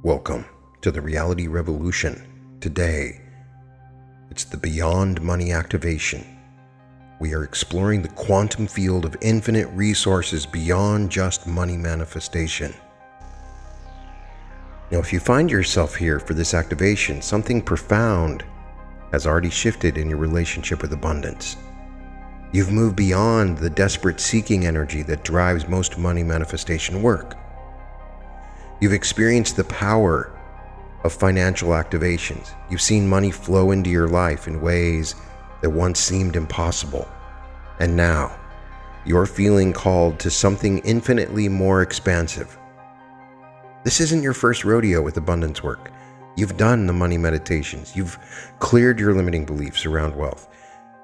Welcome to the Reality Revolution. Today, it's the Beyond Money activation. We are exploring the quantum field of infinite resources beyond just money manifestation. Now, if you find yourself here for this activation, something profound has already shifted in your relationship with abundance. You've moved beyond the desperate seeking energy that drives most money manifestation work. You've experienced the power of financial activations. You've seen money flow into your life in ways that once seemed impossible. And now, you're feeling called to something infinitely more expansive. This isn't your first rodeo with abundance work. You've done the money meditations. You've cleared your limiting beliefs around wealth.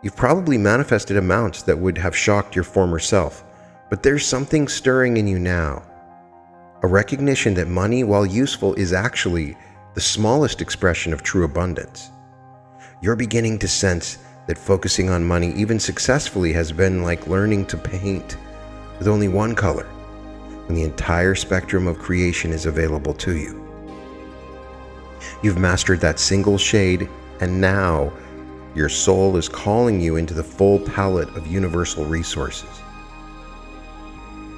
You've probably manifested amounts that would have shocked your former self. But there's something stirring in you now. A recognition that money, while useful, is actually the smallest expression of true abundance. You're beginning to sense that focusing on money, even successfully, has been like learning to paint with only one color, when the entire spectrum of creation is available to you. You've mastered that single shade, and now your soul is calling you into the full palette of universal resources.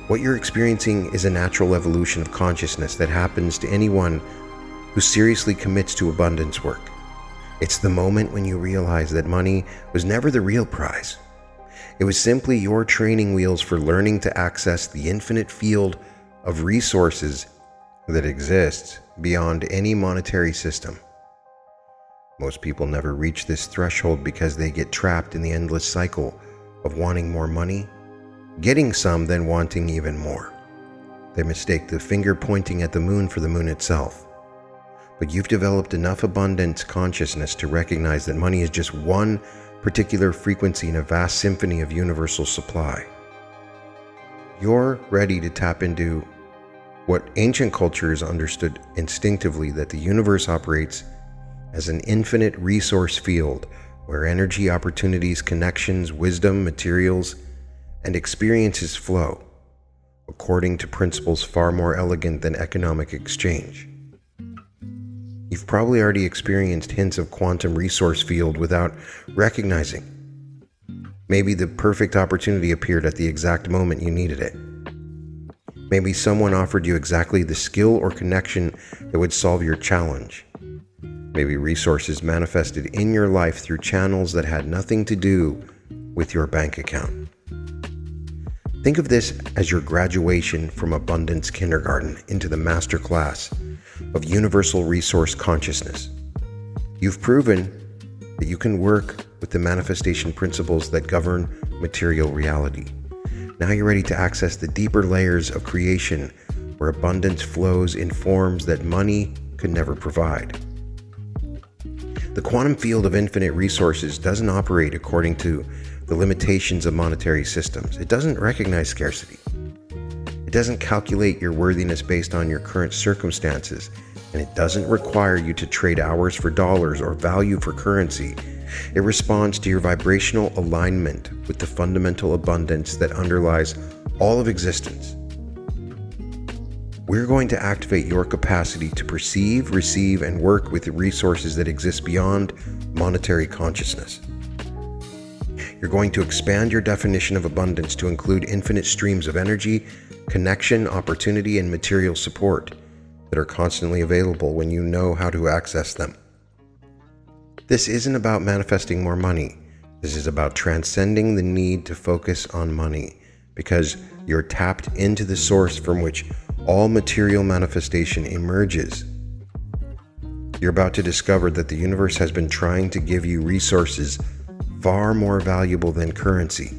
What you're experiencing is a natural evolution of consciousness that happens to anyone who seriously commits to abundance work. It's the moment when you realize that money was never the real prize. It was simply your training wheels for learning to access the infinite field of resources that exists beyond any monetary system. Most people never reach this threshold because they get trapped in the endless cycle of wanting more money, getting some, then wanting even more. They mistake the finger pointing at the moon for the moon itself. But you've developed enough abundance consciousness to recognize that money is just one particular frequency in a vast symphony of universal supply. You're ready to tap into what ancient cultures understood instinctively, that the universe operates as an infinite resource field where energy, opportunities, connections, wisdom, materials, and experiences flow according to principles far more elegant than economic exchange. You've probably already experienced hints of quantum resource field without recognizing. Maybe the perfect opportunity appeared at the exact moment you needed it. Maybe someone offered you exactly the skill or connection that would solve your challenge. Maybe resources manifested in your life through channels that had nothing to do with your bank account. Think of this as your graduation from abundance kindergarten into the master class of universal resource consciousness. You've proven that you can work with the manifestation principles that govern material reality. Now you're ready to access the deeper layers of creation where abundance flows in forms that money could never provide. The quantum field of infinite resources doesn't operate according to the limitations of monetary systems. It doesn't recognize scarcity. It doesn't calculate your worthiness based on your current circumstances, and it doesn't require you to trade hours for dollars or value for currency. It responds to your vibrational alignment with the fundamental abundance that underlies all of existence. We're going to activate your capacity to perceive, receive, and work with the resources that exist beyond monetary consciousness. You're going to expand your definition of abundance to include infinite streams of energy, connection, opportunity, and material support that are constantly available when you know how to access them. This isn't about manifesting more money. This is about transcending the need to focus on money, because you're tapped into the source from which all material manifestation emerges. You're about to discover that the universe has been trying to give you resources far more valuable than currency,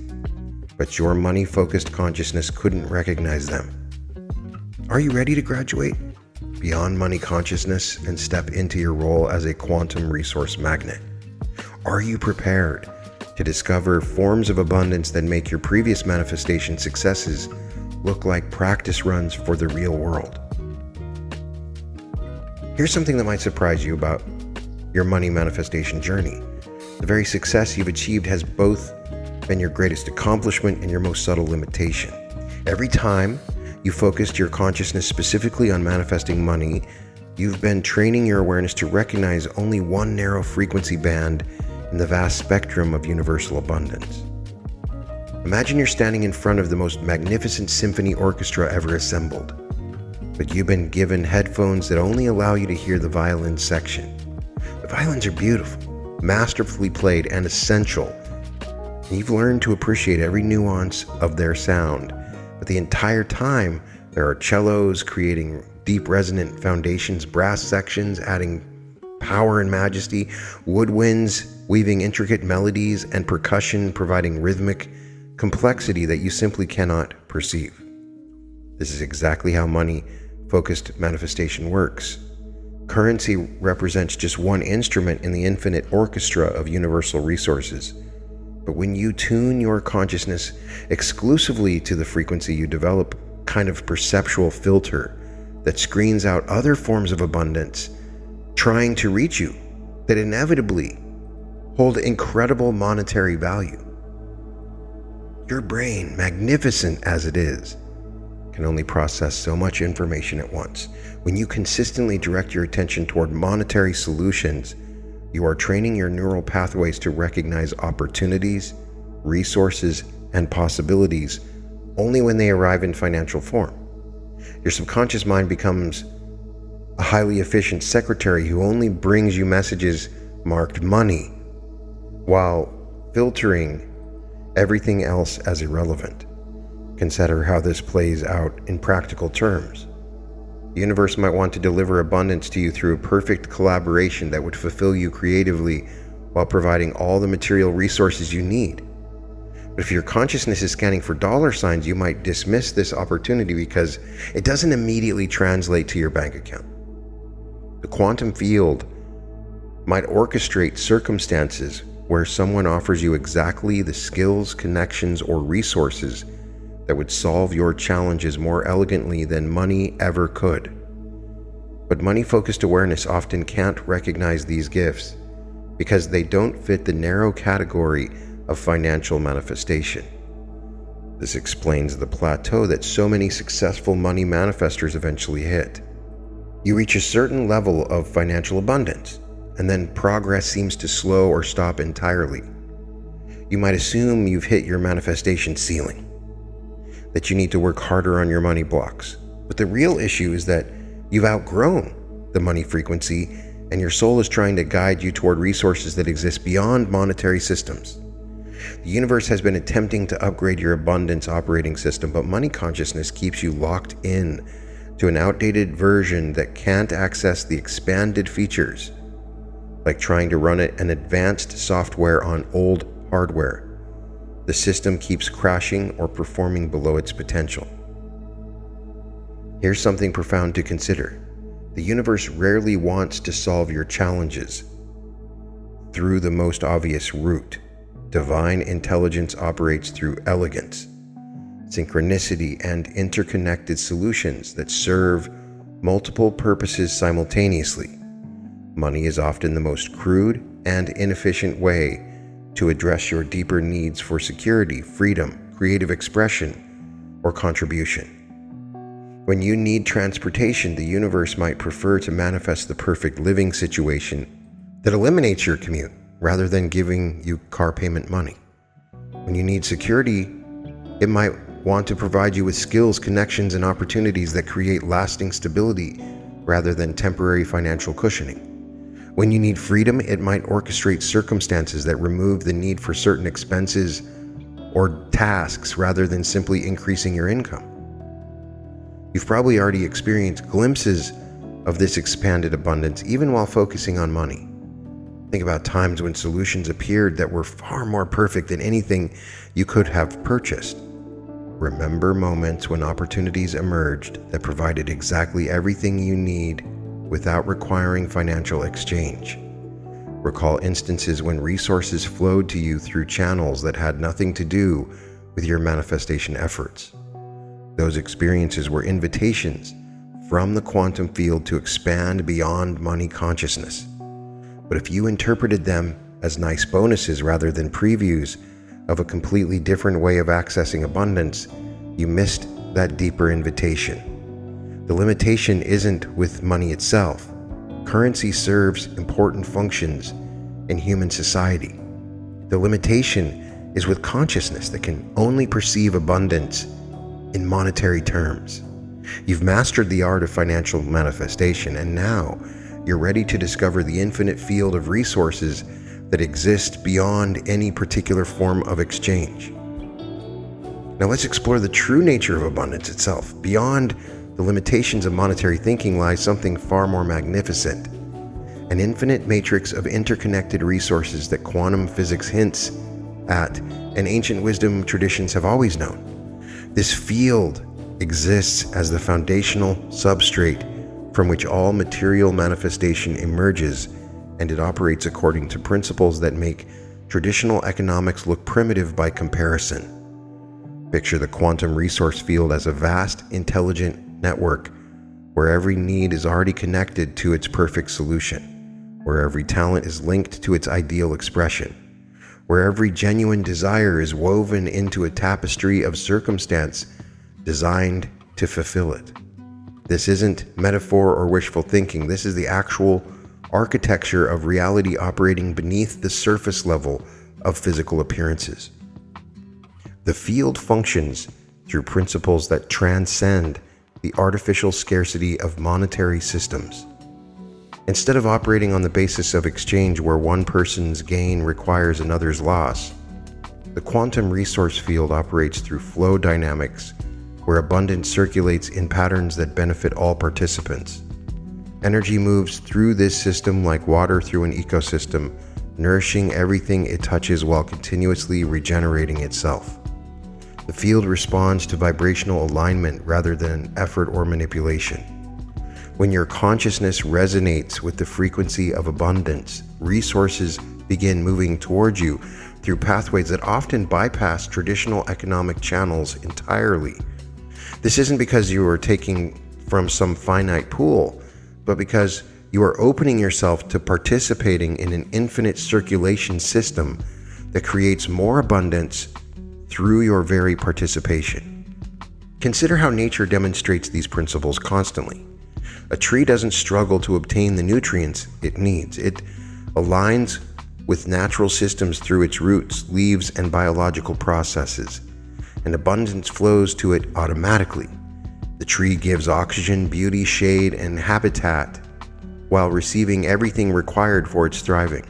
but your money-focused consciousness couldn't recognize them. Are you ready to graduate beyond money consciousness and step into your role as a quantum resource magnet? Are you prepared to discover forms of abundance that make your previous manifestation successes look like practice runs for the real world? Here's something that might surprise you about your money manifestation journey. The very success you've achieved has both been your greatest accomplishment and your most subtle limitation. Every time you focused your consciousness specifically on manifesting money, You've been training your awareness to recognize only one narrow frequency band in the vast spectrum of universal abundance. Imagine you're standing in front of the most magnificent symphony orchestra ever assembled, but you've been given headphones that only allow you to hear the violin section. The violins are beautiful, masterfully played, and essential. And you've learned to appreciate every nuance of their sound, but the entire time there are cellos creating deep resonant foundations, brass sections adding power and majesty, woodwinds weaving intricate melodies, and percussion providing rhythmic complexity that you simply cannot perceive. This is exactly how money-focused manifestation works. Currency represents just one instrument in the infinite orchestra of universal resources. But when you tune your consciousness exclusively to the frequency, you develop a kind of perceptual filter that screens out other forms of abundance trying to reach you that inevitably hold incredible monetary value. Your brain, magnificent as it is, can only process so much information at once. When you consistently direct your attention toward monetary solutions, you are training your neural pathways to recognize opportunities, resources, and possibilities only when they arrive in financial form. Your subconscious mind becomes a highly efficient secretary who only brings you messages marked money, while filtering everything else as irrelevant. Consider how this plays out in practical terms. The universe might want to deliver abundance to you through a perfect collaboration that would fulfill you creatively while providing all the material resources you need. But if your consciousness is scanning for dollar signs, you might dismiss this opportunity because it doesn't immediately translate to your bank account. The quantum field might orchestrate circumstances where someone offers you exactly the skills, connections, or resources that would solve your challenges more elegantly than money ever could. But money-focused awareness often can't recognize these gifts because they don't fit the narrow category of financial manifestation. This explains the plateau that so many successful money manifestors eventually hit. You reach a certain level of financial abundance, and then progress seems to slow or stop entirely. You might assume you've hit your manifestation ceiling, that you need to work harder on your money blocks. But the real issue is that you've outgrown the money frequency, and your soul is trying to guide you toward resources that exist beyond monetary systems. The universe has been attempting to upgrade your abundance operating system, but money consciousness keeps you locked in to an outdated version that can't access the expanded features, like trying to run an advanced software on old hardware. The system keeps crashing or performing below its potential. Here's something profound to consider. The universe rarely wants to solve your challenges through the most obvious route. Divine intelligence operates through elegance, synchronicity, and interconnected solutions that serve multiple purposes simultaneously. Money is often the most crude and inefficient way to address your deeper needs for security, freedom, creative expression, or contribution. When you need transportation, the universe might prefer to manifest the perfect living situation that eliminates your commute rather than giving you car payment money. When you need security, it might want to provide you with skills, connections, and opportunities that create lasting stability rather than temporary financial cushioning. When you need freedom, it might orchestrate circumstances that remove the need for certain expenses or tasks rather than simply increasing your income. You've probably already experienced glimpses of this expanded abundance even while focusing on money. Think about times when solutions appeared that were far more perfect than anything you could have purchased. Remember moments when opportunities emerged that provided exactly everything you need without requiring financial exchange. Recall instances when resources flowed to you through channels that had nothing to do with your manifestation efforts. Those experiences were invitations from the quantum field to expand beyond money consciousness. But if you interpreted them as nice bonuses rather than previews of a completely different way of accessing abundance, you missed that deeper invitation. The limitation isn't with money itself, Currency serves important functions in human society. The limitation is with consciousness that can only perceive abundance in monetary terms. You've mastered the art of financial manifestation, and now you're ready to discover the infinite field of resources that exist beyond any particular form of exchange. Now let's explore the true nature of abundance itself. Beyond the limitations of monetary thinking lies something far more magnificent, an infinite matrix of interconnected resources that quantum physics hints at and ancient wisdom traditions have always known. This field exists as the foundational substrate from which all material manifestation emerges, and it operates according to principles that make traditional economics look primitive by comparison. Picture the quantum resource field as a vast, intelligent network where every need is already connected to its perfect solution, where every talent is linked to its ideal expression, where every genuine desire is woven into a tapestry of circumstance designed to fulfill it. This isn't metaphor or wishful thinking. This is the actual architecture of reality operating beneath the surface level of physical appearances. The field functions through principles that transcend the artificial scarcity of monetary systems. Instead of operating on the basis of exchange where one person's gain requires another's loss, the quantum resource field operates through flow dynamics where abundance circulates in patterns that benefit all participants. Energy moves through this system like water through an ecosystem, nourishing everything it touches while continuously regenerating itself. The field responds to vibrational alignment rather than effort or manipulation. When your consciousness resonates with the frequency of abundance, resources begin moving towards you through pathways that often bypass traditional economic channels entirely. This isn't because you are taking from some finite pool, but because you are opening yourself to participating in an infinite circulation system that creates more abundance through your very participation. Consider how nature demonstrates these principles constantly. A tree doesn't struggle to obtain the nutrients it needs. It aligns with natural systems through its roots, leaves, and biological processes, and abundance flows to it automatically. The tree gives oxygen, beauty, shade, and habitat while receiving everything required for its thriving.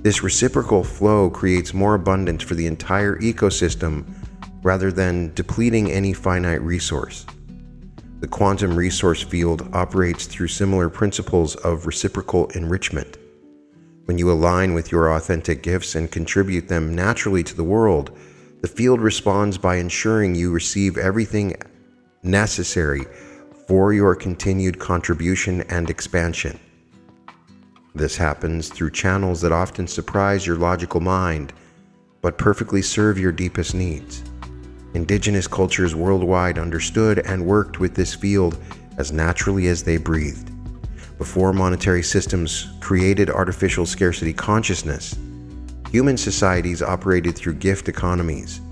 This reciprocal flow creates more abundance for the entire ecosystem rather than depleting any finite resource. The quantum resource field operates through similar principles of reciprocal enrichment. When you align with your authentic gifts and contribute them naturally to the world, the field responds by ensuring you receive everything necessary for your continued contribution and expansion. This happens through channels that often surprise your logical mind, but perfectly serve your deepest needs. Indigenous cultures worldwide understood and worked with this field as naturally as they breathed. Before monetary systems created artificial scarcity consciousness, human societies operated through gift economies,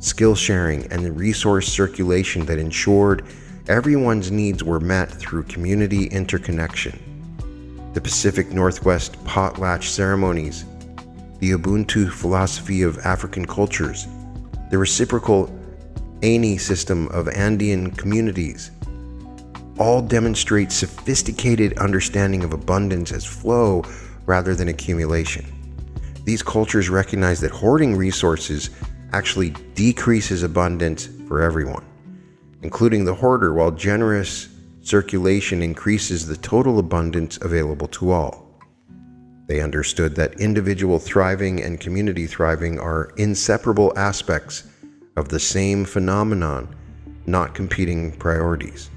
skill sharing, and resource circulation that ensured everyone's needs were met through community interconnection. The Pacific Northwest potlatch ceremonies, the Ubuntu philosophy of African cultures, the reciprocal Aini system of Andean communities, all demonstrate sophisticated understanding of abundance as flow rather than accumulation. These cultures recognize that hoarding resources actually decreases abundance for everyone, including the hoarder, while generous circulation increases the total abundance available to all. They understood that individual thriving and community thriving are inseparable aspects of the same phenomenon, not competing priorities.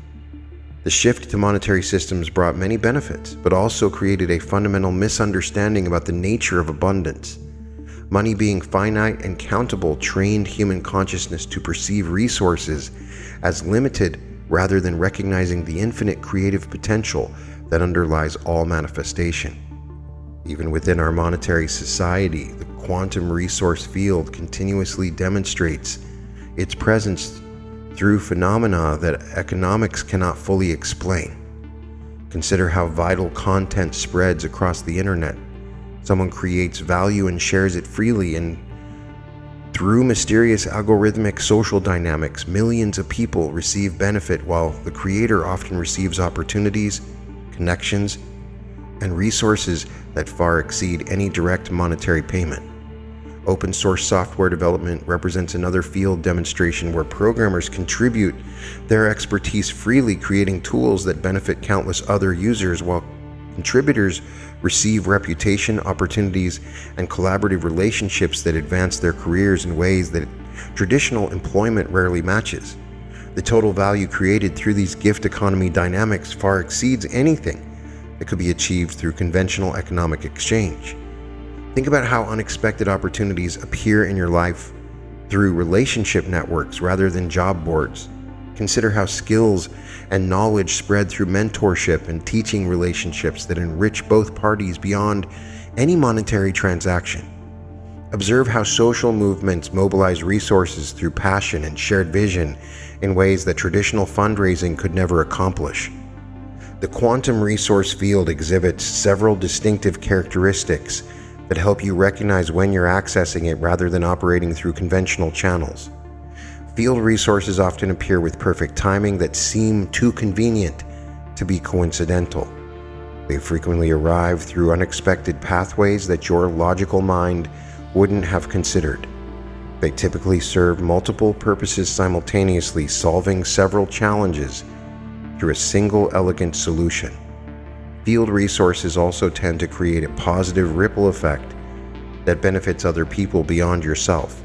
The shift to monetary systems brought many benefits, but also created a fundamental misunderstanding about the nature of abundance. Money being finite and countable trained human consciousness to perceive resources as limited rather than recognizing the infinite creative potential that underlies all manifestation. Even within our monetary society, the quantum resource field continuously demonstrates its presence through phenomena that economics cannot fully explain. Consider how vital content spreads across the internet. Someone creates value and shares it freely, and through mysterious algorithmic social dynamics, millions of people receive benefit while the creator often receives opportunities, connections, and resources that far exceed any direct monetary payment. Open source software development represents another field demonstration where programmers contribute their expertise freely, creating tools that benefit countless other users, while contributors receive reputation, opportunities, and collaborative relationships that advance their careers in ways that traditional employment rarely matches. The total value created through these gift economy dynamics far exceeds anything that could be achieved through conventional economic exchange. Think about how unexpected opportunities appear in your life through relationship networks rather than job boards. Consider how skills and knowledge spread through mentorship and teaching relationships that enrich both parties beyond any monetary transaction. Observe how social movements mobilize resources through passion and shared vision in ways that traditional fundraising could never accomplish. The quantum resource field exhibits several distinctive characteristics that help you recognize when you're accessing it rather than operating through conventional channels. Field resources often appear with perfect timing that seem too convenient to be coincidental. They frequently arrive through unexpected pathways that your logical mind wouldn't have considered. They typically serve multiple purposes simultaneously, solving several challenges through a single elegant solution. Field resources also tend to create a positive ripple effect that benefits other people beyond yourself.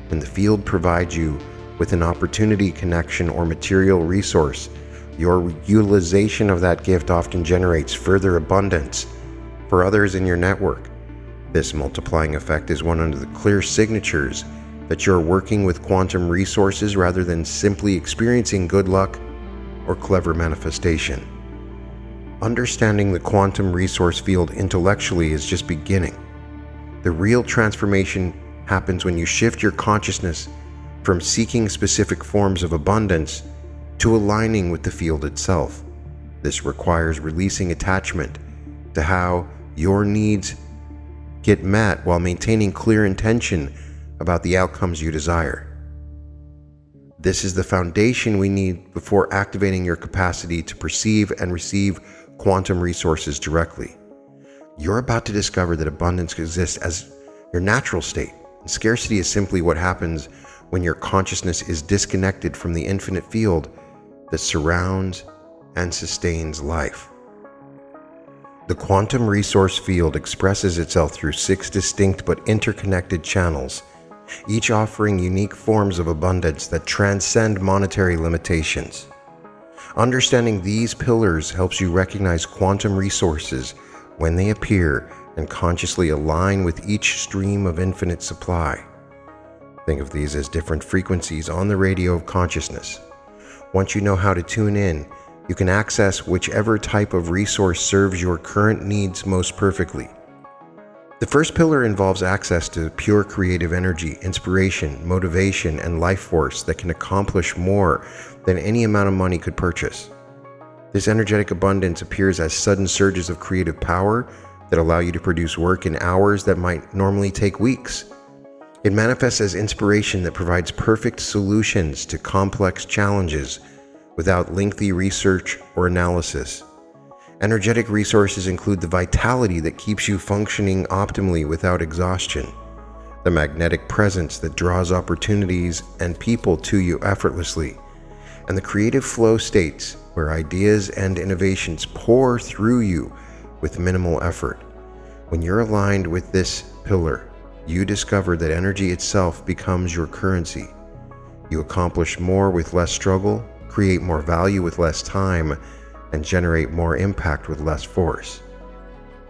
When the field provides you with an opportunity, connection, or material resource, your utilization of that gift often generates further abundance for others in your network. This multiplying effect is one of the clear signatures that you're working with quantum resources rather than simply experiencing good luck or clever manifestation. Understanding the quantum resource field intellectually is just beginning. The real transformation happens when you shift your consciousness from seeking specific forms of abundance to aligning with the field itself. This requires releasing attachment to how your needs get met while maintaining clear intention about the outcomes you desire. This is the foundation we need before activating your capacity to perceive and receive quantum resources directly. You're about to discover that abundance exists as your natural state, and scarcity is simply what happens when your consciousness is disconnected from the infinite field that surrounds and sustains life. The quantum resource field expresses itself through 6 distinct but interconnected channels, each offering unique forms of abundance that transcend monetary limitations. Understanding these pillars helps you recognize quantum resources when they appear and consciously align with each stream of infinite supply. Think of these as different frequencies on the radio of consciousness. Once you know how to tune in, you can access whichever type of resource serves your current needs most perfectly. The first pillar involves access to pure creative energy, inspiration, motivation, and life force that can accomplish more than any amount of money could purchase. This energetic abundance appears as sudden surges of creative power that allow you to produce work in hours that might normally take weeks. It manifests as inspiration that provides perfect solutions to complex challenges without lengthy research or analysis. Energetic resources include the vitality that keeps you functioning optimally without exhaustion, the magnetic presence that draws opportunities and people to you effortlessly, and the creative flow states where ideas and innovations pour through you with minimal effort. When you're aligned with this pillar, you discover that energy itself becomes your currency. You accomplish more with less struggle, create more value with less time, and generate more impact with less force.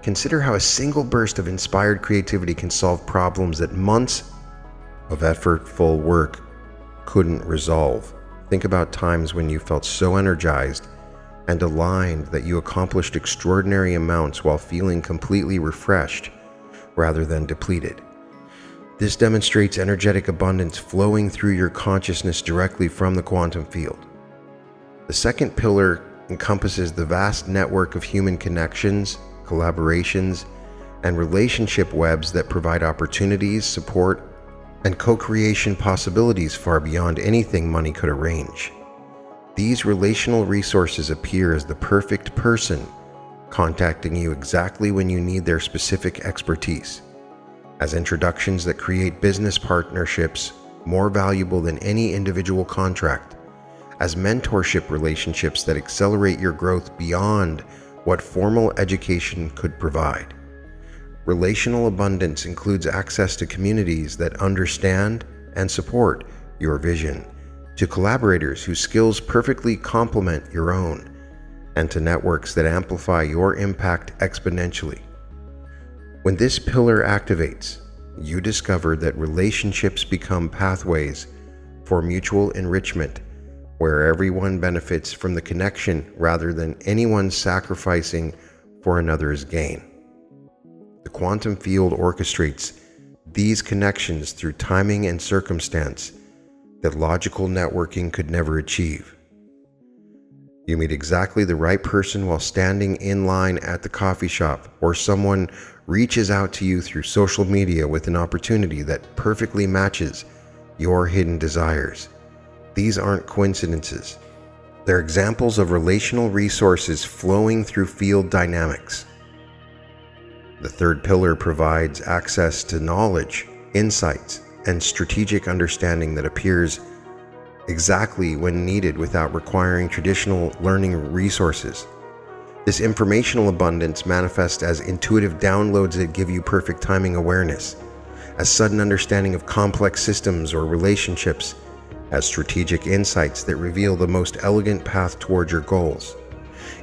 Consider how a single burst of inspired creativity can solve problems that months of effortful work couldn't resolve. Think about times when you felt so energized and aligned that you accomplished extraordinary amounts while feeling completely refreshed rather than depleted. This demonstrates energetic abundance flowing through your consciousness directly from the quantum field. The second pillar encompasses the vast network of human connections, collaborations, and relationship webs that provide opportunities, support, and co-creation possibilities far beyond anything money could arrange. These relational resources appear as the perfect person, contacting you exactly when you need their specific expertise, as introductions that create business partnerships more valuable than any individual contract, as mentorship relationships that accelerate your growth beyond what formal education could provide. Relational abundance includes access to communities that understand and support your vision, to collaborators whose skills perfectly complement your own, and to networks that amplify your impact exponentially. When this pillar activates, you discover that relationships become pathways for mutual enrichment, where everyone benefits from the connection rather than anyone sacrificing for another's gain. The quantum field orchestrates these connections through timing and circumstance that logical networking could never achieve. You meet exactly the right person while standing in line at the coffee shop, or someone reaches out to you through social media with an opportunity that perfectly matches your hidden desires. These aren't coincidences. They're examples of relational resources flowing through field dynamics. The third pillar provides access to knowledge, insights, and strategic understanding that appears exactly when needed without requiring traditional learning resources. This informational abundance manifests as intuitive downloads that give you perfect timing awareness, as sudden understanding of complex systems or relationships, as strategic insights that reveal the most elegant path toward your goals.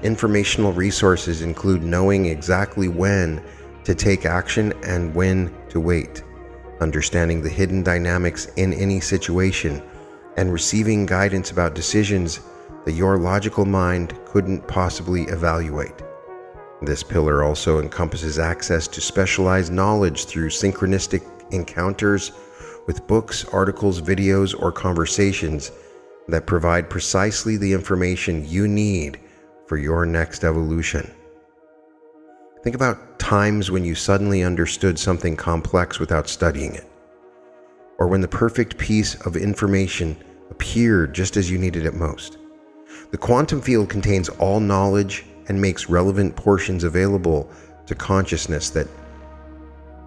Informational resources include knowing exactly when to take action and when to wait, understanding the hidden dynamics in any situation, and receiving guidance about decisions that your logical mind couldn't possibly evaluate. This pillar also encompasses access to specialized knowledge through synchronistic encounters with books, articles, videos, or conversations that provide precisely the information you need for your next evolution. Think about times when you suddenly understood something complex without studying it, or when the perfect piece of information appeared just as you needed it most. The quantum field contains all knowledge and makes relevant portions available to consciousness that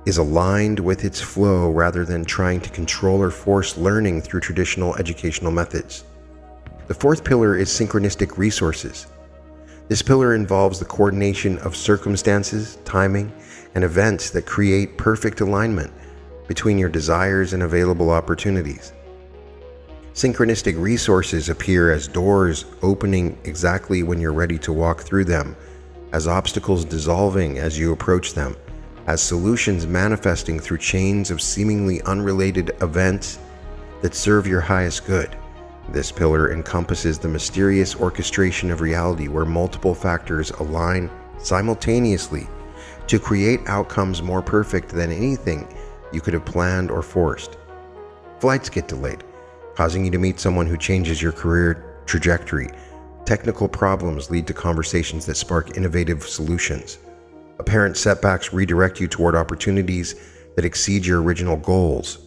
is aligned with its flow rather than trying to control or force learning through traditional educational methods. The fourth pillar is synchronistic resources. This pillar involves the coordination of circumstances, timing, and events that create perfect alignment between your desires and available opportunities. Synchronistic resources appear as doors opening exactly when you're ready to walk through them, as obstacles dissolving as you approach them, as solutions manifesting through chains of seemingly unrelated events that serve your highest good. This pillar encompasses the mysterious orchestration of reality where multiple factors align simultaneously to create outcomes more perfect than anything you could have planned or forced. Flights get delayed, causing you to meet someone who changes your career trajectory. Technical problems lead to conversations that spark innovative solutions. Apparent setbacks redirect you toward opportunities that exceed your original goals.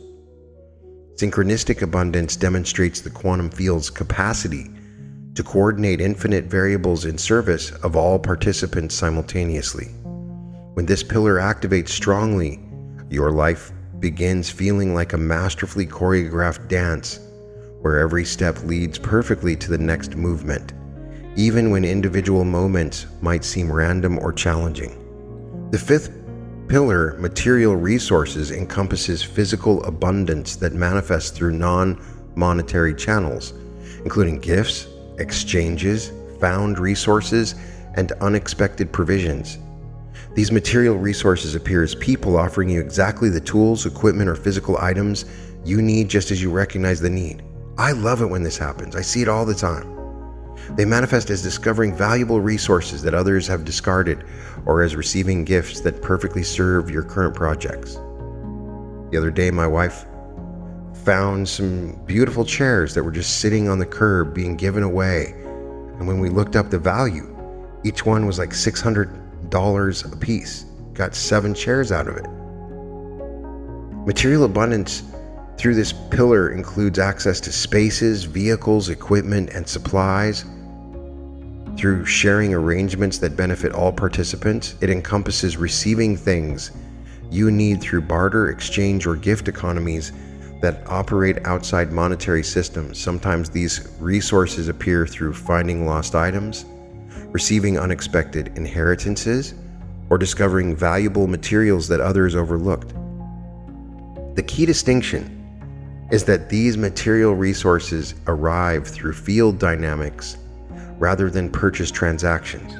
Synchronistic abundance demonstrates the quantum field's capacity to coordinate infinite variables in service of all participants simultaneously. When this pillar activates strongly, your life begins feeling like a masterfully choreographed dance, where every step leads perfectly to the next movement, even when individual moments might seem random or challenging. The fifth pillar, material resources, encompasses physical abundance that manifests through non-monetary channels, including gifts, exchanges, found resources, and unexpected provisions. These material resources appear as people offering you exactly the tools, equipment, or physical items you need just as you recognize the need. I love it when this happens. I see it all the time. They manifest as discovering valuable resources that others have discarded, or as receiving gifts that perfectly serve your current projects. The other day, my wife found some beautiful chairs that were just sitting on the curb being given away And when we looked up the value, each one was like $600 a piece. Got 7 shares out of it. Material abundance through this pillar includes access to spaces, vehicles, equipment, and supplies. Through sharing arrangements that benefit all participants, it encompasses receiving things you need through barter, exchange, or gift economies that operate outside monetary systems. Sometimes these resources appear through finding lost items, receiving unexpected inheritances, or discovering valuable materials that others overlooked. The key distinction is that these material resources arrive through field dynamics rather than purchase transactions.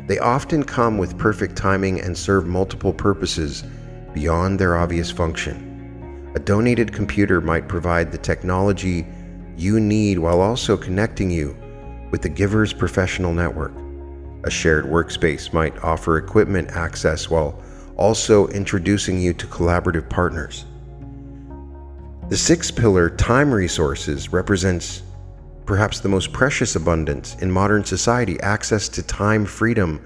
They often come with perfect timing and serve multiple purposes beyond their obvious function. A donated computer might provide the technology you need while also connecting you with the giver's professional network. A shared workspace might offer equipment access while also introducing you to collaborative partners. The 6th pillar, time resources, represents perhaps the most precious abundance in modern society, access to time freedom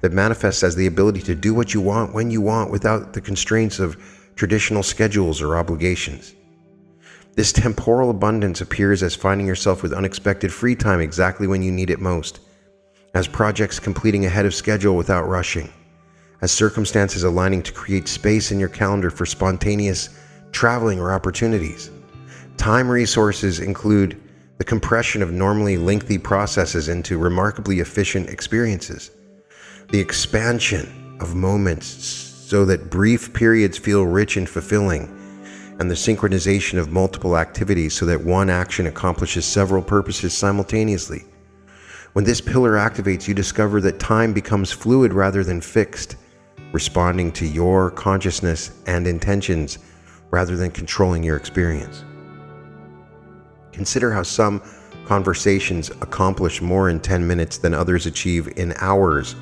that manifests as the ability to do what you want when you want without the constraints of traditional schedules or obligations. This temporal abundance appears as finding yourself with unexpected free time exactly when you need it most, as projects completing ahead of schedule without rushing, as circumstances aligning to create space in your calendar for spontaneous traveling or opportunities. Time resources include the compression of normally lengthy processes into remarkably efficient experiences, the expansion of moments so that brief periods feel rich and fulfilling, and the synchronization of multiple activities so that one action accomplishes several purposes simultaneously. When this pillar activates, you discover that time becomes fluid rather than fixed, responding to your consciousness and intentions rather than controlling your experience. Consider how some conversations accomplish more in 10 minutes than others achieve in hours,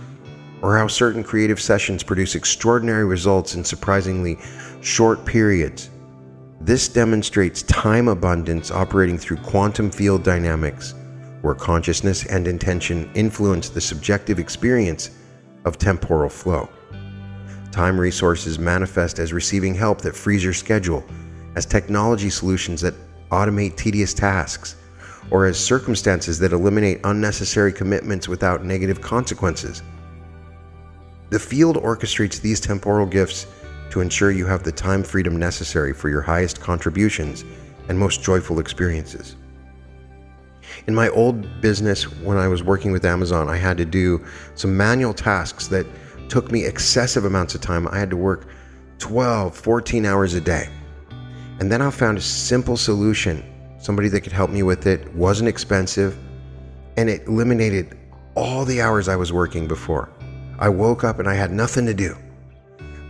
or how certain creative sessions produce extraordinary results in surprisingly short periods. This demonstrates time abundance operating through quantum field dynamics, where consciousness and intention influence the subjective experience of temporal flow. Time resources manifest as receiving help that frees your schedule, as technology solutions that automate tedious tasks, or as circumstances that eliminate unnecessary commitments without negative consequences. The field orchestrates these temporal gifts to ensure you have the time freedom necessary for your highest contributions and most joyful experiences. In my old business, when I was working with Amazon, I had to do some manual tasks that took me excessive amounts of time. I had to work 12, 14 hours a day. And then I found a simple solution, somebody that could help me with it, wasn't expensive, and it eliminated all the hours I was working before. I woke up and I had nothing to do.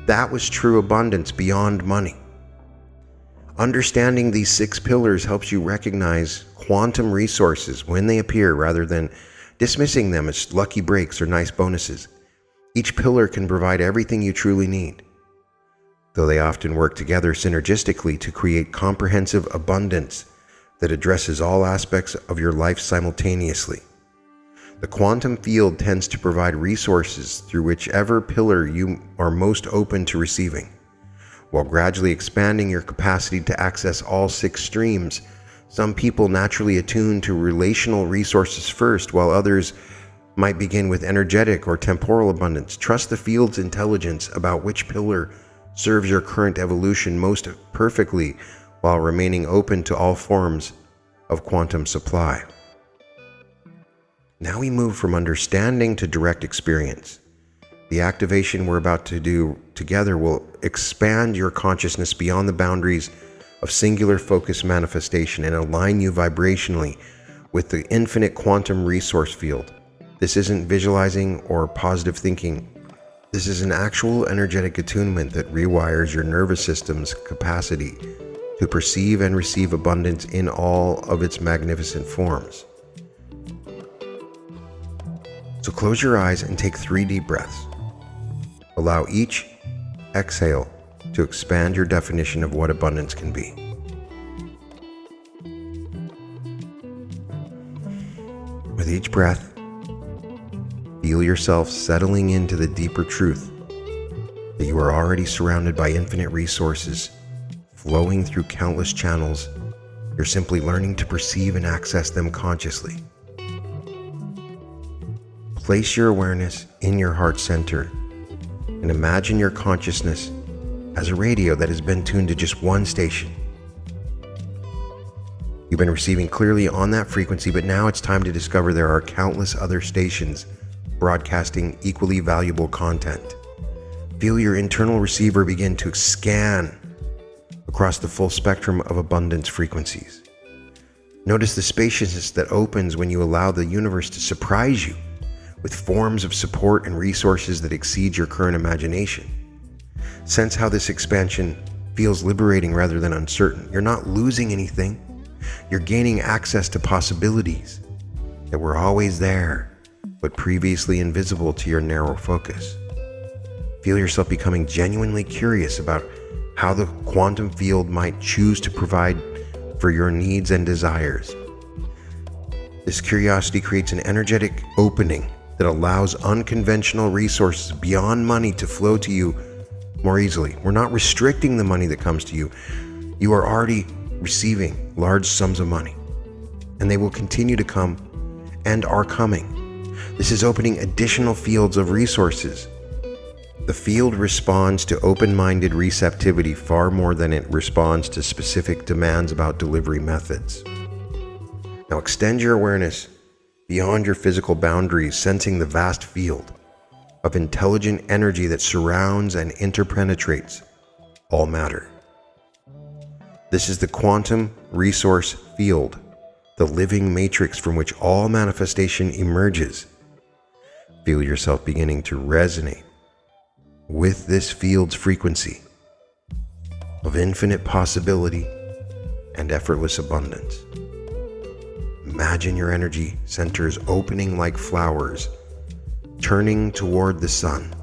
That was true abundance beyond money. Understanding these 6 pillars helps you recognize quantum resources when they appear rather than dismissing them as lucky breaks or nice bonuses. Each pillar can provide everything you truly need, though they often work together synergistically to create comprehensive abundance that addresses all aspects of your life simultaneously. The quantum field tends to provide resources through whichever pillar you are most open to receiving, while gradually expanding your capacity to access all 6 streams. Some people naturally attune to relational resources first, while others might begin with energetic or temporal abundance. Trust the field's intelligence about which pillar serves your current evolution most perfectly, while remaining open to all forms of quantum supply. Now we move from understanding to direct experience. The activation we're about to do together will expand your consciousness beyond the boundaries of singular focus manifestation and align you vibrationally with the infinite quantum resource field. This isn't visualizing or positive thinking. This is an actual energetic attunement that rewires your nervous system's capacity to perceive and receive abundance in all of its magnificent forms. So close your eyes and take 3 deep breaths. Allow each exhale to expand your definition of what abundance can be. With each breath, feel yourself settling into the deeper truth that you are already surrounded by infinite resources flowing through countless channels. You're simply learning to perceive and access them consciously. Place your awareness in your heart center and imagine your consciousness as a radio that has been tuned to just one station. You've been receiving clearly on that frequency, but now it's time to discover there are countless other stations broadcasting equally valuable content. Feel your internal receiver begin to scan across the full spectrum of abundance frequencies. Notice the spaciousness that opens when you allow the universe to surprise you with forms of support and resources that exceed your current imagination. Sense how this expansion feels liberating rather than uncertain. You're not losing anything. You're gaining access to possibilities that were always there, but previously invisible to your narrow focus. Feel yourself becoming genuinely curious about how the quantum field might choose to provide for your needs and desires. This curiosity creates an energetic opening that allows unconventional resources beyond money to flow to you more easily. We're not restricting the money that comes to you. You are already receiving large sums of money, and they will continue to come and are coming. This is opening additional fields of resources. The field responds to open-minded receptivity far more than it responds to specific demands about delivery methods. Now extend your awareness beyond your physical boundaries, sensing the vast field of intelligent energy that surrounds and interpenetrates all matter. This is the quantum resource field, the living matrix from which all manifestation emerges. Feel yourself beginning to resonate with this field's frequency of infinite possibility and effortless abundance. Imagine your energy centers opening like flowers, turning toward the sun,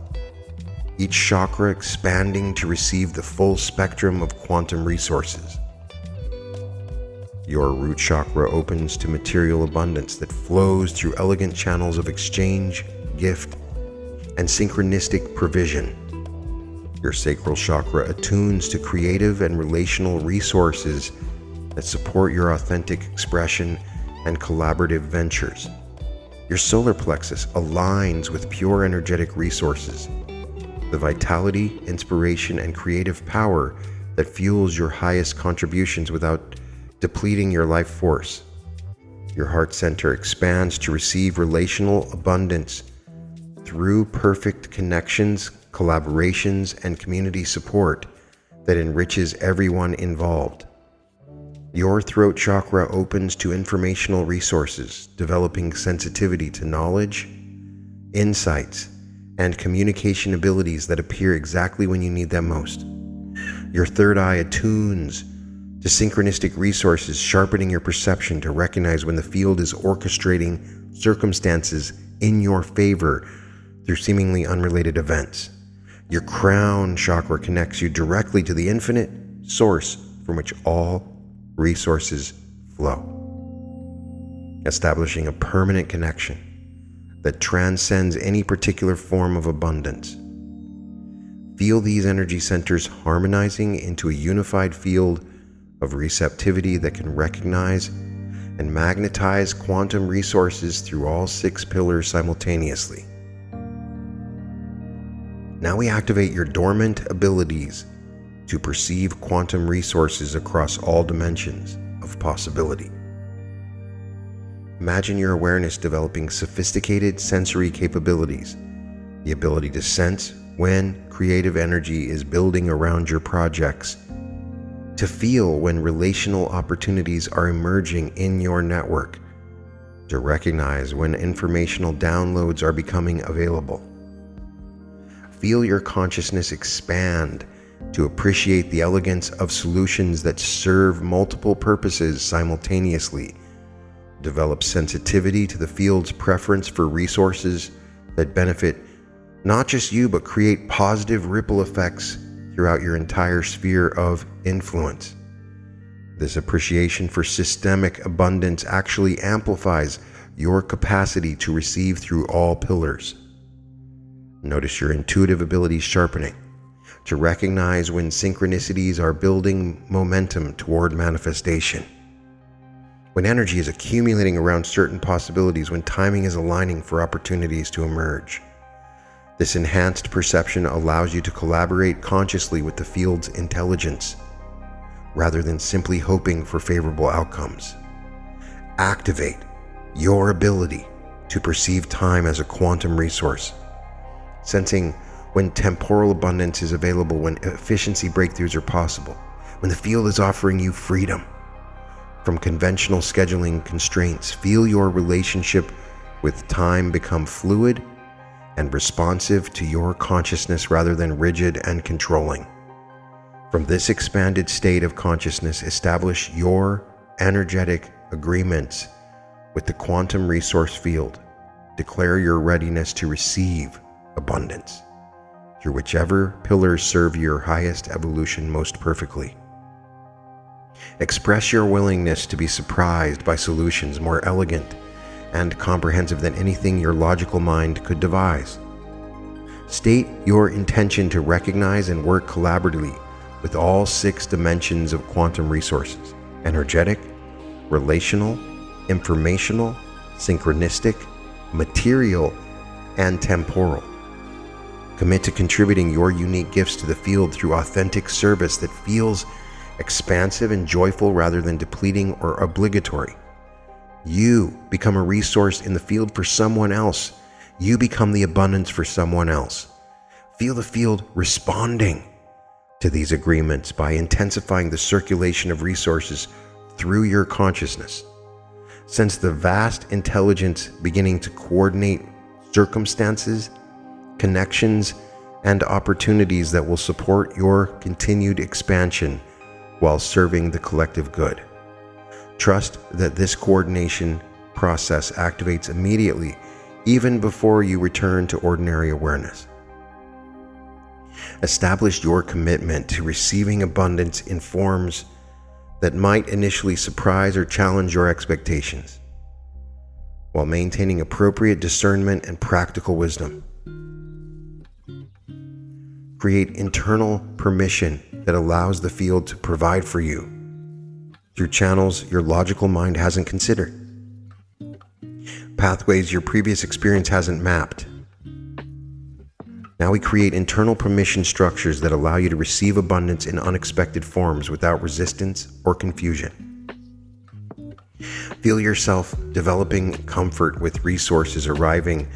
each chakra expanding to receive the full spectrum of quantum resources. Your root chakra opens to material abundance that flows through elegant channels of exchange, gift, and synchronistic provision. Your sacral chakra attunes to creative and relational resources that support your authentic expression and collaborative ventures. Your solar plexus aligns with pure energetic resources, the vitality, inspiration, and creative power that fuels your highest contributions without depleting your life force. Your heart center expands to receive relational abundance through perfect connections, collaborations, and community support that enriches everyone involved. Your throat chakra opens to informational resources, developing sensitivity to knowledge, insights, and communication abilities that appear exactly when you need them most. Your third eye attunes to synchronistic resources, sharpening your perception to recognize when the field is orchestrating circumstances in your favor through seemingly unrelated events. Your crown chakra connects you directly to the infinite source from which all resources flow, establishing a permanent connection that transcends any particular form of abundance. Feel these energy centers harmonizing into a unified field of receptivity that can recognize and magnetize quantum resources through all 6 pillars simultaneously. Now we activate your dormant abilities to perceive quantum resources across all dimensions of possibility. Imagine your awareness developing sophisticated sensory capabilities, the ability to sense when creative energy is building around your projects, to feel when relational opportunities are emerging in your network, to recognize when informational downloads are becoming available. Feel your consciousness expand to appreciate the elegance of solutions that serve multiple purposes simultaneously. Develop sensitivity to the field's preference for resources that benefit not just you, but create positive ripple effects throughout your entire sphere of influence. This appreciation for systemic abundance actually amplifies your capacity to receive through all pillars. Notice your intuitive abilities sharpening, to recognize when synchronicities are building momentum toward manifestation, when energy is accumulating around certain possibilities, when timing is aligning for opportunities to emerge. This enhanced perception allows you to collaborate consciously with the field's intelligence, rather than simply hoping for favorable outcomes. Activate your ability to perceive time as a quantum resource, sensing when temporal abundance is available, when efficiency breakthroughs are possible, when the field is offering you freedom from conventional scheduling constraints. Feel your relationship with time become fluid and responsive to your consciousness rather than rigid and controlling. From this expanded state of consciousness, establish your energetic agreements with the quantum resource field. Declare your readiness to receive abundance through whichever pillars serve your highest evolution most perfectly. Express your willingness to be surprised by solutions more elegant and comprehensive than anything your logical mind could devise. State your intention to recognize and work collaboratively with all 6 dimensions of quantum resources: energetic, relational, informational, synchronistic, material, and temporal. Commit to contributing your unique gifts to the field through authentic service that feels expansive and joyful rather than depleting or obligatory. You become a resource in the field for someone else. You become the abundance for someone else. Feel the field responding to these agreements by intensifying the circulation of resources through your consciousness. Sense the vast intelligence beginning to coordinate circumstances, connections, and opportunities that will support your continued expansion while serving the collective good. Trust that this coordination process activates immediately, even before you return to ordinary awareness. Establish your commitment to receiving abundance in forms that might initially surprise or challenge your expectations, while maintaining appropriate discernment and practical wisdom. Create internal permission that allows the field to provide for you through channels your logical mind hasn't considered, pathways your previous experience hasn't mapped. Now we create internal permission structures that allow you to receive abundance in unexpected forms without resistance or confusion. Feel yourself developing comfort with resources arriving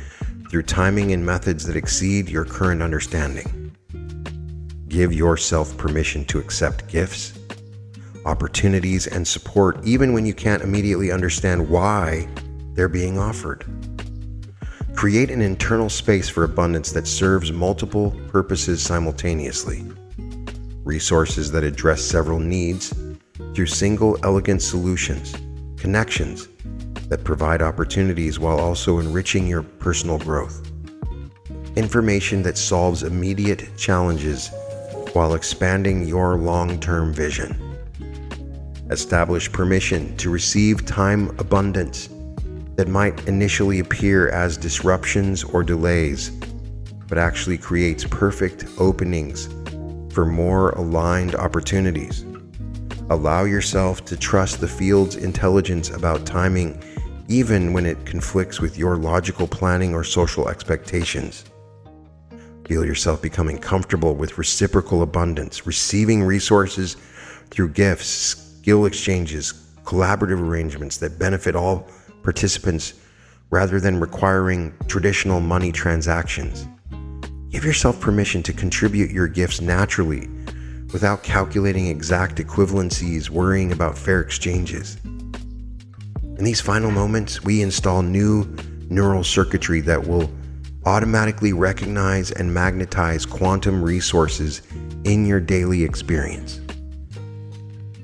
through timing and methods that exceed your current understanding. Give yourself permission to accept gifts, opportunities, and support even when you can't immediately understand why they're being offered. Create an internal space for abundance that serves multiple purposes simultaneously. Resources that address several needs through single elegant solutions, connections that provide opportunities while also enriching your personal growth. Information that solves immediate challenges while expanding your long-term vision. Establish permission to receive time abundance that might initially appear as disruptions or delays, but actually creates perfect openings for more aligned opportunities. Allow yourself to trust the field's intelligence about timing, even when it conflicts with your logical planning or social expectations. Feel yourself becoming comfortable with reciprocal abundance, receiving resources through gifts, skill exchanges, collaborative arrangements that benefit all participants rather than requiring traditional money transactions. Give yourself permission to contribute your gifts naturally without calculating exact equivalencies, worrying about fair exchanges. In these final moments, we install new neural circuitry that will automatically recognize and magnetize quantum resources in your daily experience.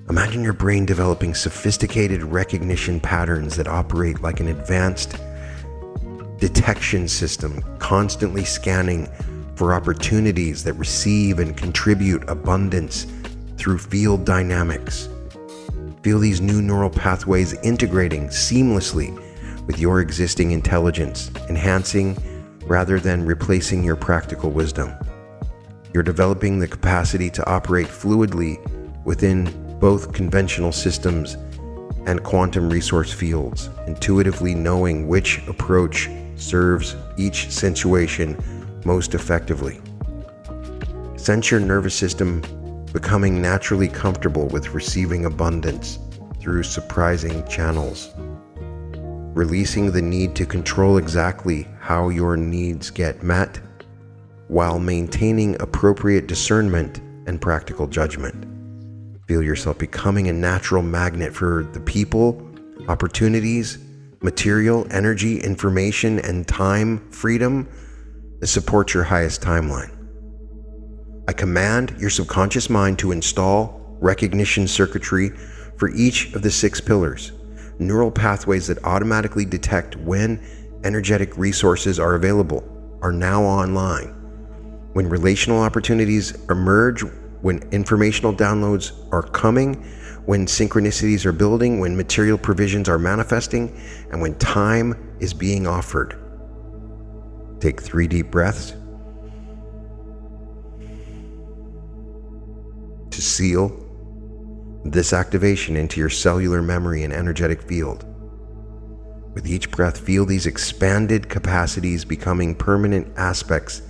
Imagine your brain developing sophisticated recognition patterns that operate like an advanced detection system, constantly scanning for opportunities that receive and contribute abundance through field dynamics. Feel these new neural pathways integrating seamlessly with your existing intelligence, enhancing rather than replacing your practical wisdom. You're developing the capacity to operate fluidly within both conventional systems and quantum resource fields, intuitively knowing which approach serves each situation most effectively. Sense your nervous system becoming naturally comfortable with receiving abundance through surprising channels, releasing the need to control exactly how your needs get met, while maintaining appropriate discernment and practical judgment. Feel yourself becoming a natural magnet for the people, opportunities, material, energy, information, and time freedom that support your highest timeline. I command your subconscious mind to install recognition circuitry for each of the 6 pillars, neural pathways that automatically detect when energetic resources are available, are now online. When relational opportunities emerge, when informational downloads are coming, when synchronicities are building, when material provisions are manifesting, and when time is being offered. Take 3 deep breaths to seal this activation into your cellular memory and energetic field. With each breath, feel these expanded capacities becoming permanent aspects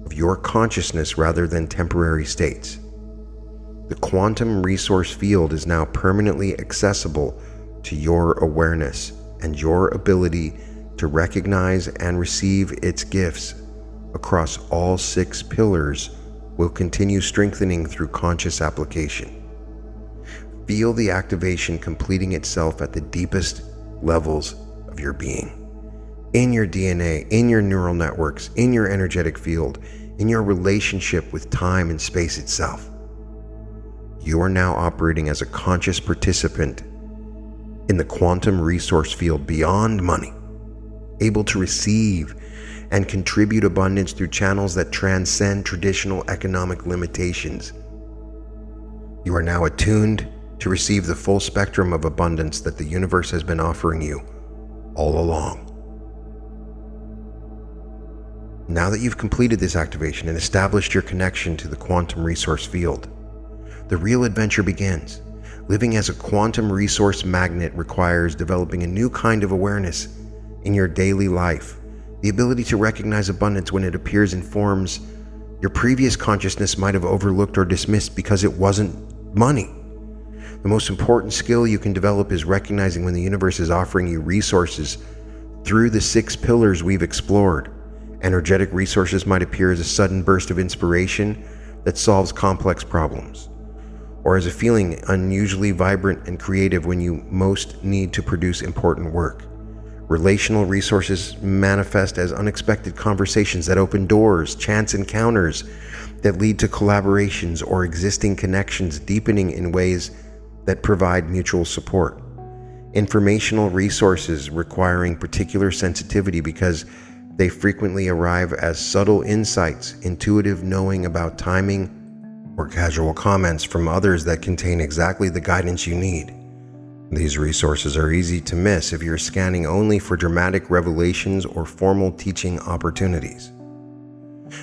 of your consciousness rather than temporary states. The quantum resource field is now permanently accessible to your awareness, and your ability to recognize and receive its gifts across all 6 pillars will continue strengthening through conscious application. Feel the activation completing itself at the deepest levels of your being, in your DNA, in your neural networks, in your energetic field, in your relationship with time and space itself. You are now operating as a conscious participant in the quantum resource field beyond money, able to receive and contribute abundance through channels that transcend traditional economic limitations. You are now attuned to receive the full spectrum of abundance that the universe has been offering you all along. Now that you've completed this activation and established your connection to the quantum resource field, the real adventure begins. Living as a quantum resource magnet requires developing a new kind of awareness in your daily life, the ability to recognize abundance when it appears in forms your previous consciousness might have overlooked or dismissed because it wasn't money. The most important skill you can develop is recognizing when the universe is offering you resources through the 6 pillars we've explored. Energetic resources might appear as a sudden burst of inspiration that solves complex problems, or as a feeling unusually vibrant and creative when you most need to produce important work. Relational resources manifest as unexpected conversations that open doors, chance encounters that lead to collaborations or existing connections deepening in ways that provide mutual support. Informational resources requiring particular sensitivity because they frequently arrive as subtle insights, intuitive knowing about timing, or casual comments from others that contain exactly the guidance you need. These resources are easy to miss if you're scanning only for dramatic revelations or formal teaching opportunities.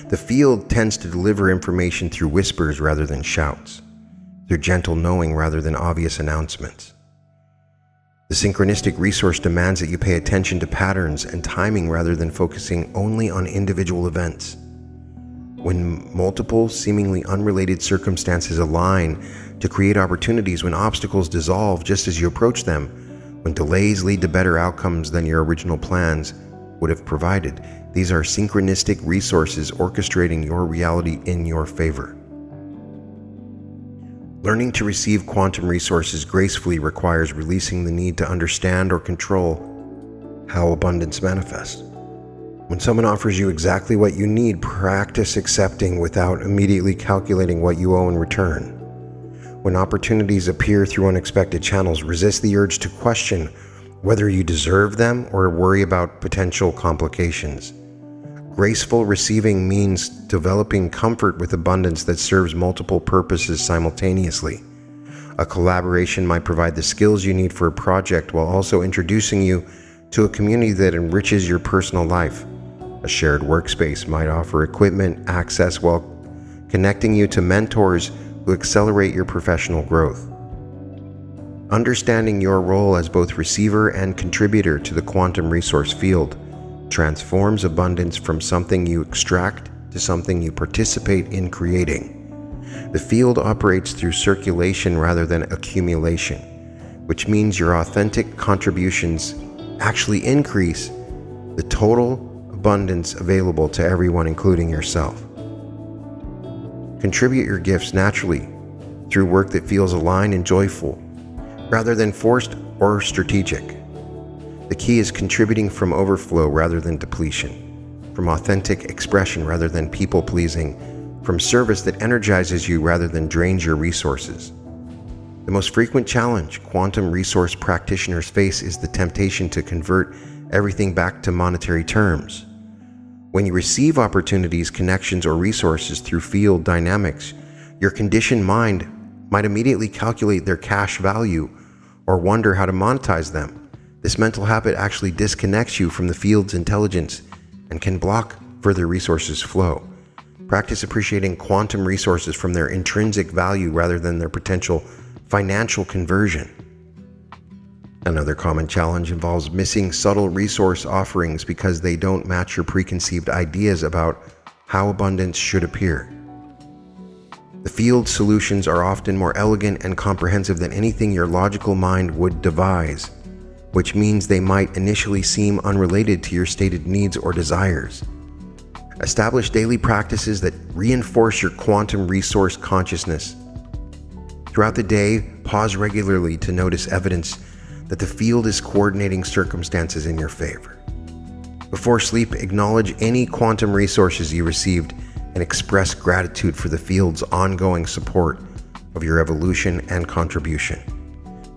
The field tends to deliver information through whispers rather than shouts, through gentle knowing rather than obvious announcements. The synchronistic resource demands that you pay attention to patterns and timing rather than focusing only on individual events. When multiple, seemingly unrelated circumstances align to create opportunities, when obstacles dissolve just as you approach them, when delays lead to better outcomes than your original plans would have provided, these are synchronistic resources orchestrating your reality in your favor. Learning to receive quantum resources gracefully requires releasing the need to understand or control how abundance manifests. When someone offers you exactly what you need, practice accepting without immediately calculating what you owe in return. When opportunities appear through unexpected channels, resist the urge to question whether you deserve them or worry about potential complications. Graceful receiving means developing comfort with abundance that serves multiple purposes simultaneously. A collaboration might provide the skills you need for a project while also introducing you to a community that enriches your personal life. A shared workspace might offer equipment access while connecting you to mentors who accelerate your professional growth. Understanding your role as both receiver and contributor to the quantum resource field transforms abundance from something you extract to something you participate in creating. The field operates through circulation rather than accumulation, which means your authentic contributions actually increase the total abundance available to everyone, including yourself. Contribute your gifts naturally through work that feels aligned and joyful, rather than forced or strategic. The key is contributing from overflow rather than depletion, from authentic expression rather than people-pleasing, from service that energizes you rather than drains your resources. The most frequent challenge quantum resource practitioners face is the temptation to convert everything back to monetary terms. When you receive opportunities, connections, or resources through field dynamics, your conditioned mind might immediately calculate their cash value or wonder how to monetize them. This mental habit actually disconnects you from the field's intelligence and can block further resources flow. Practice appreciating quantum resources from their intrinsic value rather than their potential financial conversion. Another common challenge involves missing subtle resource offerings because they don't match your preconceived ideas about how abundance should appear. The field solutions are often more elegant and comprehensive than anything your logical mind would devise, which means they might initially seem unrelated to your stated needs or desires. Establish daily practices that reinforce your quantum resource consciousness. Throughout the day, pause regularly to notice evidence that the field is coordinating circumstances in your favor. Before sleep, acknowledge any quantum resources you received and express gratitude for the field's ongoing support of your evolution and contribution.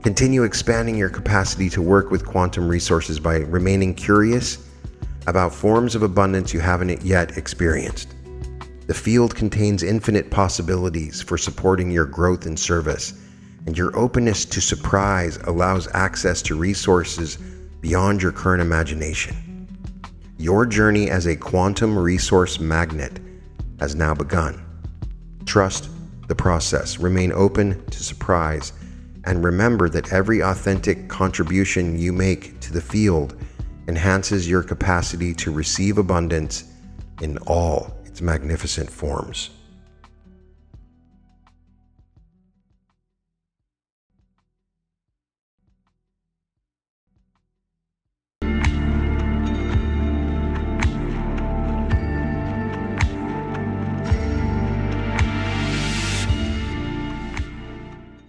Continue expanding your capacity to work with quantum resources by remaining curious about forms of abundance you haven't yet experienced. The field contains infinite possibilities for supporting your growth and service, and your openness to surprise allows access to resources beyond your current imagination. Your journey as a quantum resource magnet has now begun. Trust the process, remain open to surprise, and remember that every authentic contribution you make to the field enhances your capacity to receive abundance in all its magnificent forms.